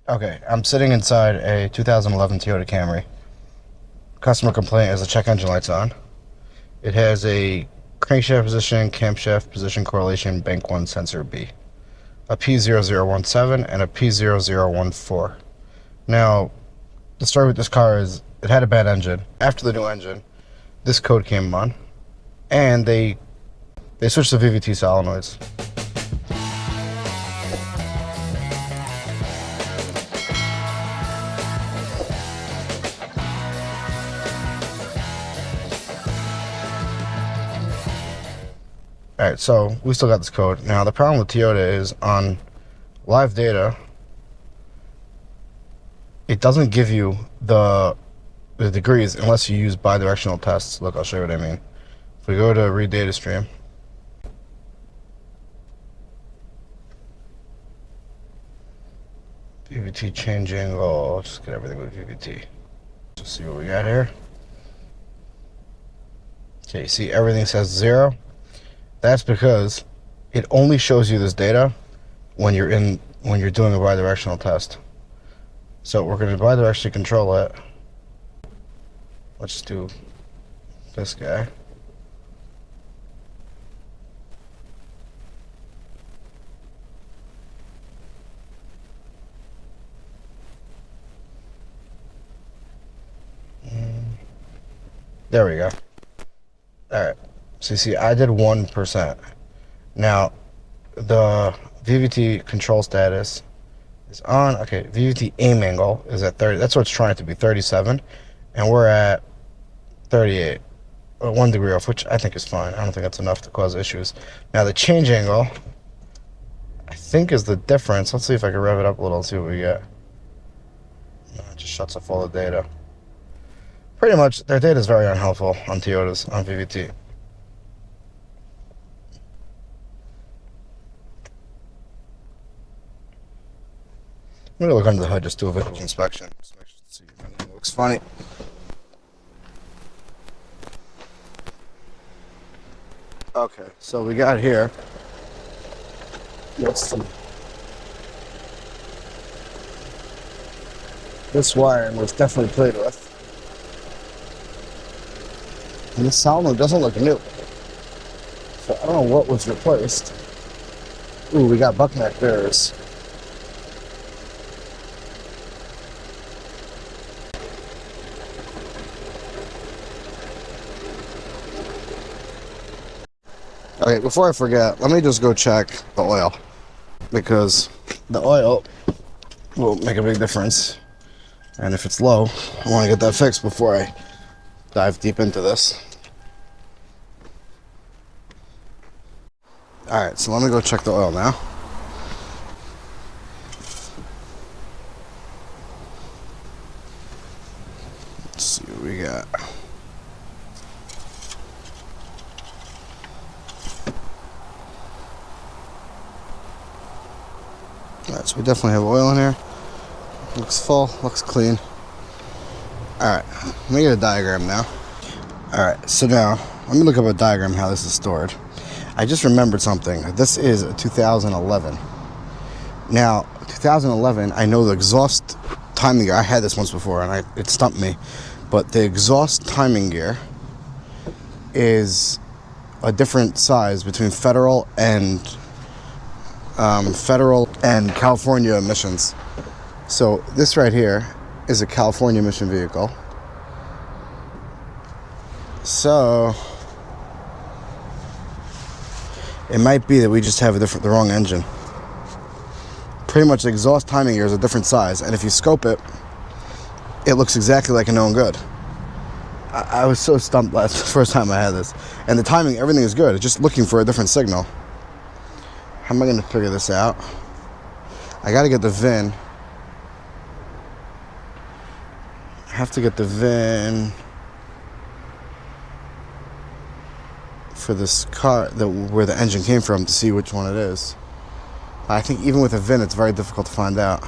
Okay, I'm sitting inside a 2011 Toyota Camry. Customer complaint is the check engine light's on. It has a crankshaft position, camshaft position correlation, bank 1 sensor B, a P0017 and a P0014. Now, the story with this car is it had a bad engine. After the new engine, this code came on, and they switched to VVT solenoids. Alright, so we still got this code. Now, the problem with Toyota is on live data, it doesn't give you the degrees unless you use bi-directional tests. Look, I'll show you what I mean. If we go to read data stream, VVT changing, I'll just get everything with VVT. Just see what we got here. Okay, you see everything says 0. That's because it only shows you this data when you're doing a bi-directional test. So we're going to bi-directionally control it. Let's do this guy. There we go. Alright. So you see, I did 1%. Now, the VVT control status is on. Okay, VVT aim angle is at 30. That's what it's trying to be, 37. And we're at 38. 1 degree off, which I think is fine. I don't think that's enough to cause issues. Now, the change angle, I think, is the difference. Let's see if I can rev it up a little and see what we get. No, it just shuts off all the data. Pretty much, their data is very unhelpful on Toyotas, on VVT. I'm gonna look under the hood, just do a visual inspection. Just make sure to see if anything looks funny. Okay, so we got here. Let's see. This wiring was definitely played with. And this solenoid doesn't look new. So I don't know what was replaced. Ooh, we got buckneck bearers. Okay, before I forget, let me just go check the oil, because the oil will make a big difference, and if it's low, I want to get that fixed before I dive deep into this. Alright, so let me go check the oil now. Let's see what we got. Alright, so we definitely have oil in here. Looks full, looks clean. Alright, let me get a diagram now. Alright, so now, let me look up a diagram how this is stored. I just remembered something. This is a 2011. Now, 2011, I know the exhaust timing gear, I had this once before and it stumped me, but the exhaust timing gear is a different size between federal and California emissions. So this right here is a California emission vehicle. So it might be that we just have the wrong engine. Pretty much the exhaust timing gear is a different size, and if you scope it, it looks exactly like a known good. I was so stumped the first time I had this. And the timing, everything is good. It's just looking for a different signal. How am I going to figure this out? I got to get the VIN. I have to get the VIN for this car, where the engine came from, to see which one it is. I think even with a VIN, it's very difficult to find out.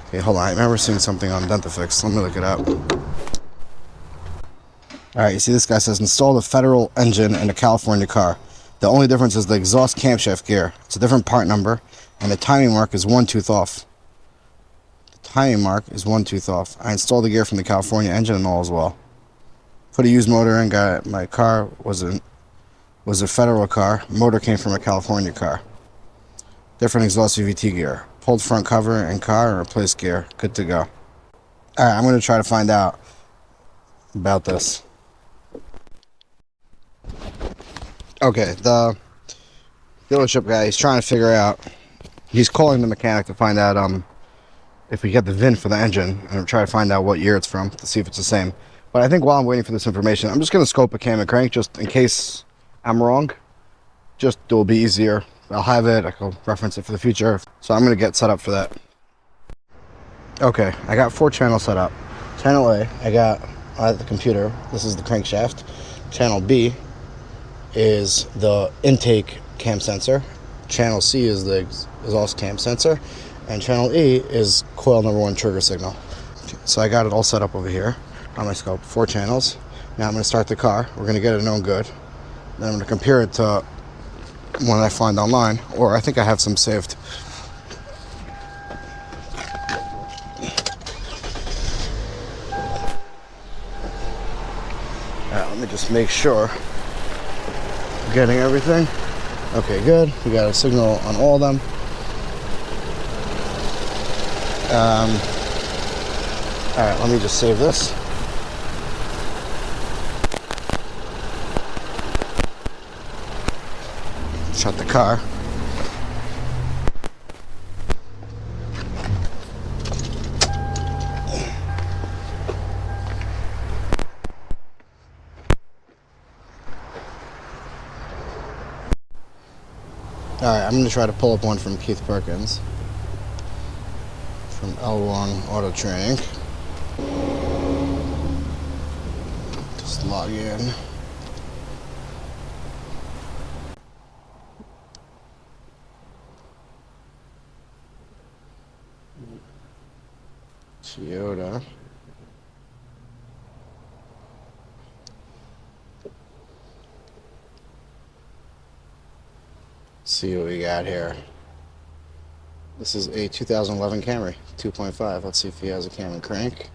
Okay, hold on. I remember seeing something on Dentifix. Let me look it up. Alright, you see this guy says install the federal engine in a California car. The only difference is the exhaust camshaft gear. It's a different part number, And the timing mark is 1 tooth off. The timing mark is 1 tooth off. I installed the gear from the California engine and all as well. Put a used motor in. Got it. My car was a federal car. Motor came from a California car. Different exhaust VVT gear. Pulled front cover and car and replaced gear. Good to go. Alright, I'm going to try to find out about this. Okay, the dealership guy, he's trying to figure out, he's calling the mechanic to find out if we get the VIN for the engine and try to find out what year it's from to see if it's the same. But I think while I'm waiting for this information, I'm just going to scope a cam and crank just in case I'm wrong. Just it'll be easier. I'll have it. I can reference it for the future. So I'm going to get set up for that. Okay, I got 4 channels set up. Channel A, I got at the computer. This is the crankshaft. Channel B is the intake cam sensor. Channel C is the exhaust cam sensor. And channel E is coil number 1 trigger signal. So I got it all set up over here on my scope. 4 channels. Now I'm going to start the car. We're going to get it known good. Then I'm going to compare it to one I find online, or I think I have some saved. Let me just make sure I'm getting everything. Okay, good. We got a signal on all of them. Alright, let me just save this. Shut the car. Alright, I'm going to try to pull up one from Keith Perkins from L1 Auto Training. Just log in. Toyota. See what we got here. This is a 2011 Camry 2.5. Let's see if he has a cam and crank.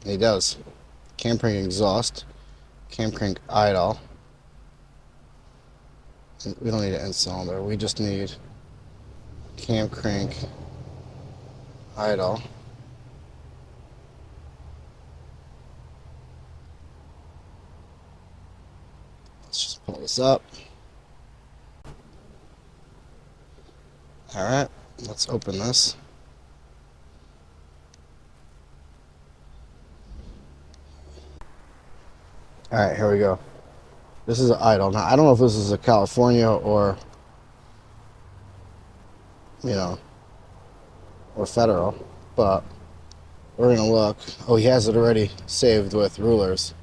He does. Cam crank exhaust, cam crank idle. We don't need an end cylinder. We just need cam crank idle. Let's just pull this up. Alright, let's open this. Alright, here we go. This is an idle. Now, I don't know if this is a California or, you know, or federal, but we're going to look. Oh, he has it already saved with rulers.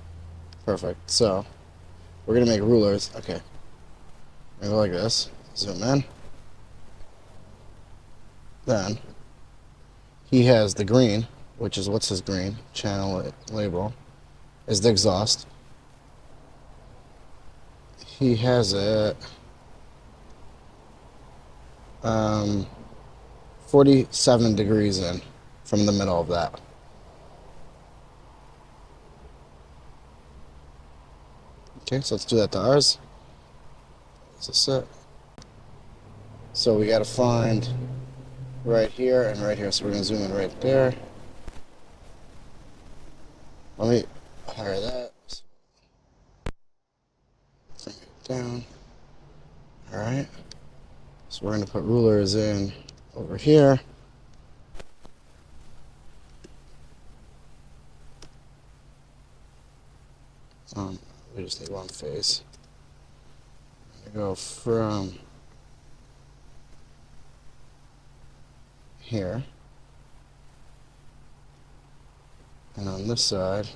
Perfect. So, we're going to make rulers. Okay. We're going to go like this. Zoom in. Then, he has the green, which is, what's his green? Channel label, is the exhaust. He has it 47 degrees in from the middle of that. Okay, so let's do that to ours. Is this it? So we got to find right here and right here. So we're going to zoom in right there. Let me hire that. Bring it down. Alright. So we're going to put rulers in over here. We just need one face. I'm going to go from here. And on this side,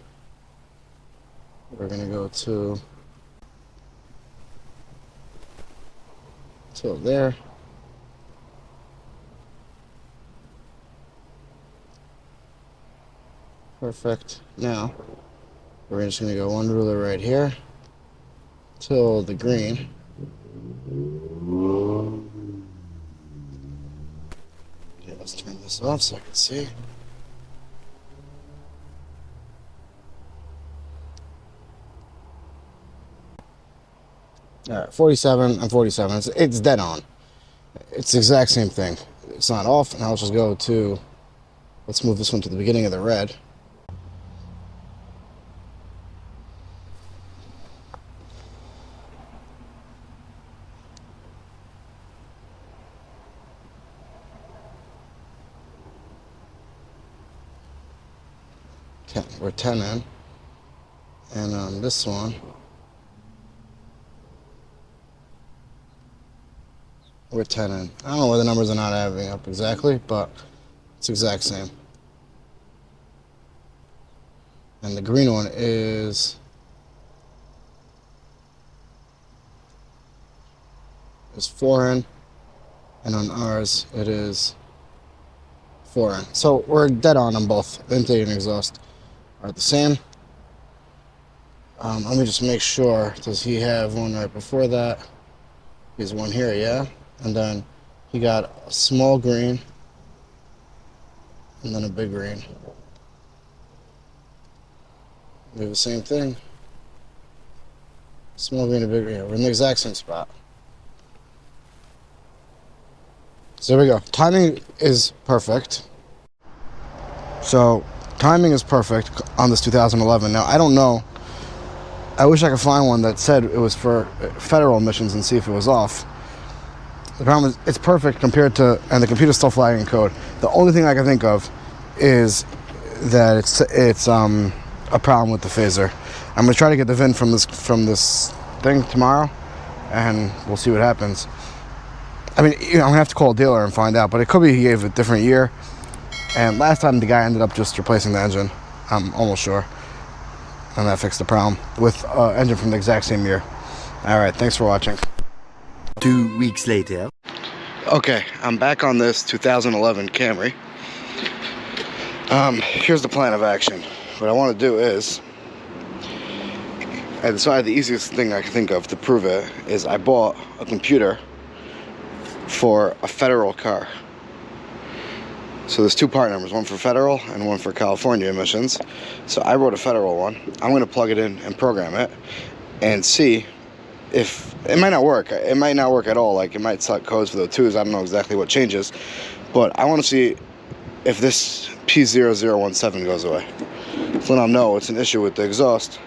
we're going to go to there. Perfect. Now, We're just going to go one ruler right here till the green. Okay, let's turn this off so I can see. Alright, 47 and 47. It's dead on. It's the exact same thing. It's not off. Now let's just go to, let's move this one to the beginning of the red. We're 10 in. And on this one, we're 10 in. I don't know where the numbers are not adding up exactly, but it's the exact same. And the green one is is 4 in, and on ours it is 4 in. So we're dead on them both. Intake and exhaust are the same. Let me just make sure. Does he have one right before that? He has one here, yeah. And then he got a small green and then a big green. We have the same thing. Small green and big green. We're in the exact same spot. So there we go. Timing is perfect. So timing is perfect on this 2011. Now I don't know. I wish I could find one that said it was for federal emissions and see if it was off. The problem is it's perfect compared to, and the computer's still flagging code. The only thing I can think of is that it's a problem with the phaser. I'm gonna try to get the VIN from this thing tomorrow, and we'll see what happens. I mean, I'm gonna have to call a dealer and find out, but it could be he gave a different year. And last time the guy ended up just replacing the engine. I'm almost sure, and that fixed the problem with engine from the exact same year. All right, thanks for watching. 2 weeks later. Okay, I'm back on this 2011 Camry. Here's the plan of action. What I want to do is, I decided the easiest thing I can think of to prove it is I bought a computer for a federal car. So there's two part numbers, one for federal and one for California emissions. So I wrote a federal one. I'm going to plug it in and program it and see if it might not work. It might not work at all. Like, it might select codes for the twos. I don't know exactly what changes, but I want to see if this P0017 goes away. So then I'll know it's an issue with the exhaust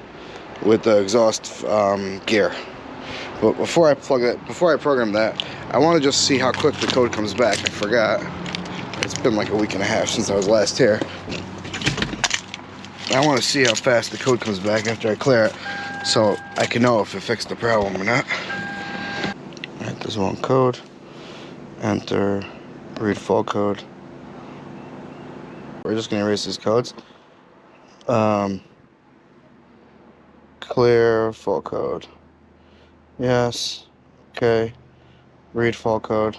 gear. But before I program that, I want to just see how quick the code comes back. I forgot. It's been like a week and a half since I was last here. I want to see how fast the code comes back after I clear it, so I can know if it fixed the problem or not. Alright, there's one code. Enter. Read full code. We're just going to erase these codes. Clear full code. Yes. Okay. Read full code.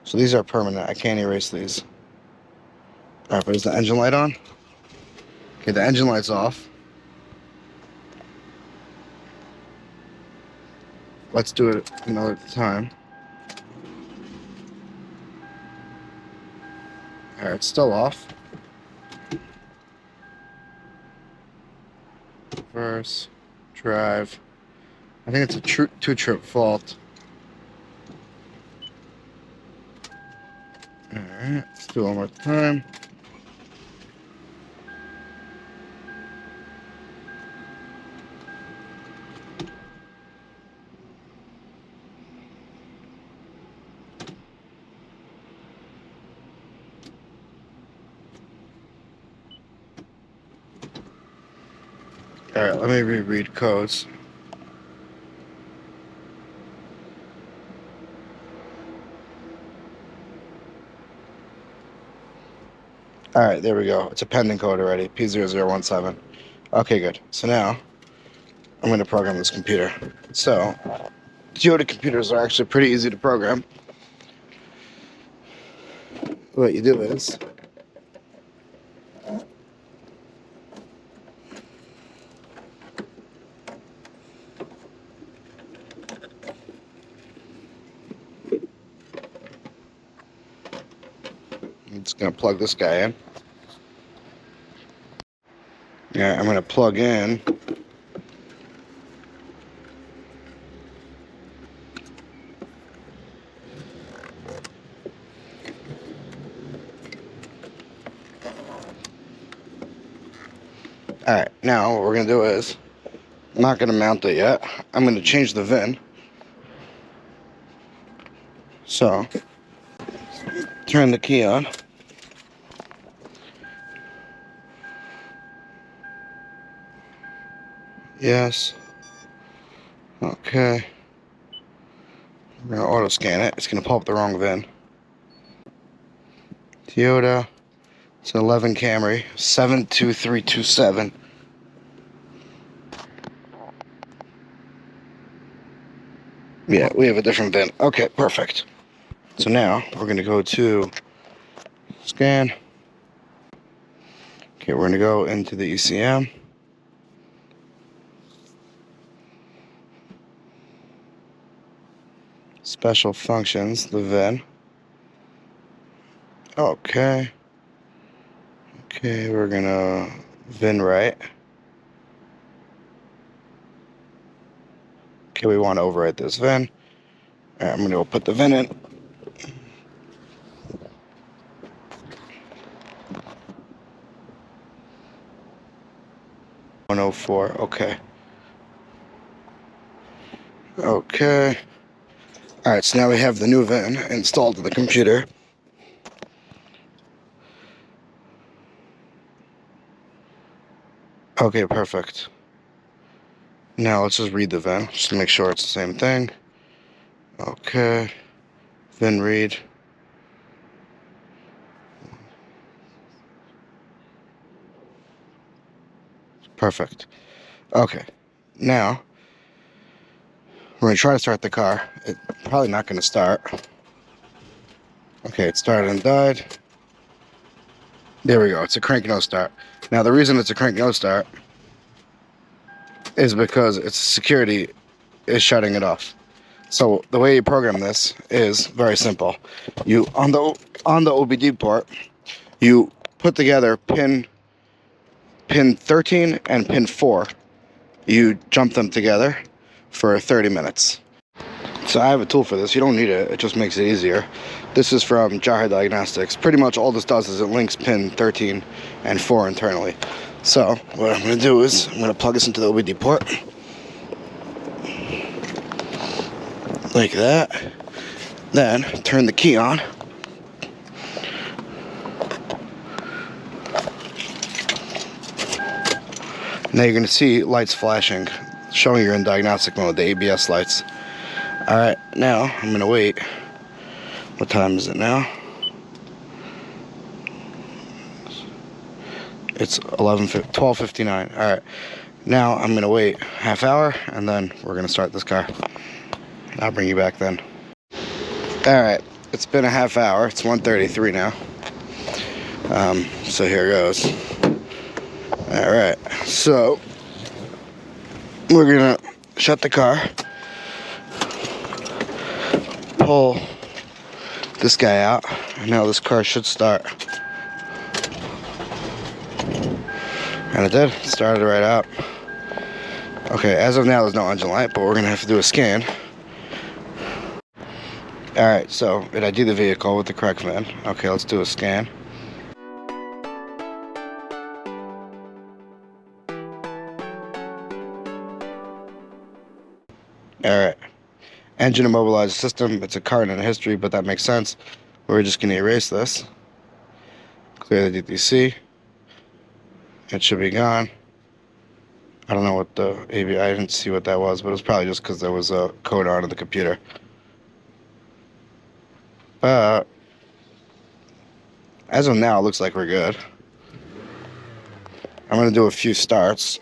So these are permanent. I can't erase these. Alright, but is the engine light on? Okay, the engine light's off. Let's do it another time. Alright, it's still off. Reverse. Drive. I think it's a two-trip fault. Alright, let's do it one more time. Alright, let me reread codes. Alright, there we go. It's a pending code already, P0017. Okay, good. So now, I'm going to program this computer. So, Toyota computers are actually pretty easy to program. What you do is, Just gonna plug this guy in. Yeah, I'm gonna plug in Alright, now what we're going to do is, I'm not going to mount it yet. I'm going to change the VIN. So, turn the key on. Yes. Okay. We're going to auto scan it. It's going to pull up the wrong VIN. Toyota. It's an 11 Camry. 72327. Yeah, we have a different VIN. Okay, perfect. So now we're going to go to scan. Okay, we're going to go into the ECM. Special functions, the VIN. Okay. Okay, we're going to VIN right. Okay, we want to overwrite this VIN. All right, I'm going to go put the VIN in. 104, okay. Okay. Alright, so now we have the new VIN installed to the computer. Okay, perfect. Now let's just read the VIN, just to make sure it's the same thing. Okay. VIN read. Perfect. Okay. Now, we're going to try to start the car. It's probably not going to start. Okay, it started and died. There we go. It's a crank no start. Now, the reason it's a crank no start is because its security is shutting it off. So the way you program this is very simple. You on the OBD port, you put together pin 13 and pin 4. You jump them together for 30 minutes. So I have a tool for this. You don't need it. It just makes it easier. This is from Diagnostics. Pretty much all this does is it links pin 13 and 4 internally. So what I'm going to do is I'm going to plug this into the OBD port. Like that. Then turn the key on. Now you're going to see lights flashing, showing you're in diagnostic mode, the ABS lights. Alright, now I'm going to wait. What time is it now? It's 12:59. Alright, now I'm going to wait half hour and then we're going to start this car. I'll bring you back then. Alright, it's been a half hour. It's 1:33 now. So here goes. Alright, so we're going to shut the car. Pull this guy out, and now this car should start. And it did. It started right out. Okay, as of now there's no engine light, but we're gonna have to do a scan. Alright, so did I do the vehicle with the correct VIN? Okay, let's do a scan. Alright. Engine immobilized system. It's a current and a history, but that makes sense. We're just going to erase this. Clear the DTC. It should be gone. I don't know what the ABI, I didn't see what that was, but it was probably just because there was a code on the computer. But as of now, it looks like we're good. I'm going to do a few starts.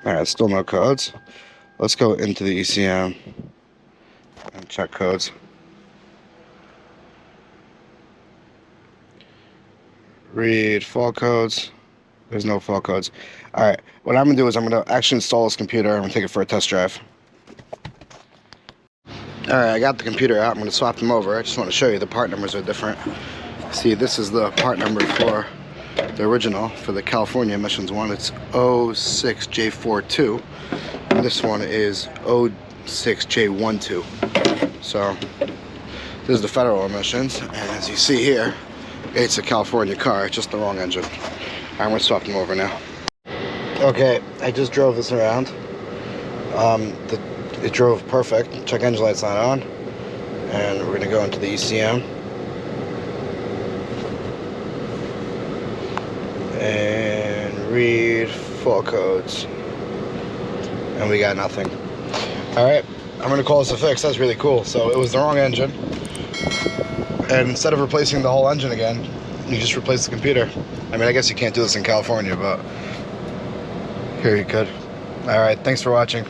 Alright, still no codes. Let's go into the ECM and check codes. Read fault codes. There's no fault codes. Alright, what I'm going to do is I'm going to actually install this computer and I'm going to take it for a test drive. Alright, I got the computer out. I'm going to swap them over. I just want to show you the part numbers are different. See, this is the part number for the original, for the California emissions one. It's 06J42. And this one is 06J12. So, this is the federal emissions. And as you see here, it's a California car. It's just the wrong engine. Alright, I'm going to swap them over now. Okay, I just drove this around. It drove perfect. Check engine light's not on. And we're going to go into the ECM. And read full codes. And we got nothing. Alright, I'm going to call this a fix. That's really cool. So it was the wrong engine. And instead of replacing the whole engine again, you just replace the computer. I mean, I guess you can't do this in California, but here you could. Alright, thanks for watching.